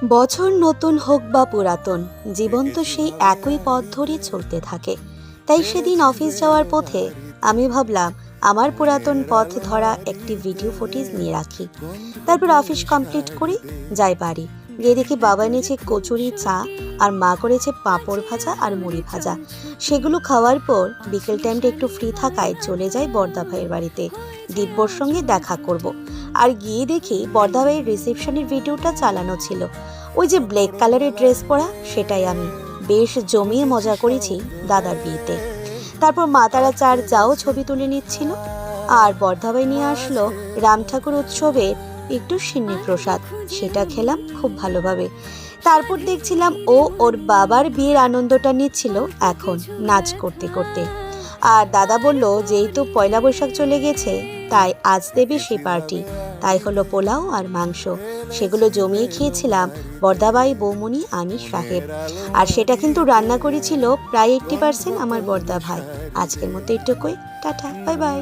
বছর নতুন হোক বা পুরাতন, জীবন তো সেই একই পথ ধরে চলতে থাকে। তাই সেদিন অফিস যাওয়ার পথে আমি ভাবলাম আমার পুরাতন পথ ধরা একটি ভিডিও ফুটেজ নিয়ে রাখি। তারপর অফিস কমপ্লিট করে যাই বাড়ি। গিয়ে দেখি বাবা এনেছে কচুরি, চা, আর মা করেছে পাঁপড় ভাজা আর মুড়ি ভাজা। সেগুলো খাওয়ার পর বিকেল টাইমটা একটু ফ্রি থাকায় চলে যাই বর্দা ভাইয়ের বাড়িতে, দিব্যর সঙ্গে দেখা করব। আর গিয়ে দেখি বর্দা ভাইয়ের রিসেপশনের ভিডিওটা চালানো ছিল। ওই যে ব্ল্যাক কালারের ড্রেস পরা, সেটাই আমি। বেশ জমিয়ে মজা করেছি দাদার বিয়েতে। তারপর মা তারা চার যাও ছবি তুলে নিচ্ছিল, আর বর্ধাভাই নিয়ে আসলো রাম ঠাকুর উৎসবের একটু সিন্নি প্রসাদ। সেটা খেলাম খুব ভালোভাবে। তারপর দেখছিলাম ও ওর বাবার বিয়ের আনন্দটা নিচ্ছিল এখন নাচ করতে করতে। আর দাদা বলল যেহেতু পয়লা বৈশাখ চলে গেছে, তাই আজ দেবে সেই পার্টি। তাই হলো পোলাও আর মাংস। সেগুলো জমিয়ে খেয়েছিলাম বর্দাবাই, বৌমনি, আনিস সাহেব। আর সেটা কিন্তু রান্না করেছিল প্রায় 80% আমার বর্দা ভাই। আজকের মতো এটুকুই। Tata, bye bye.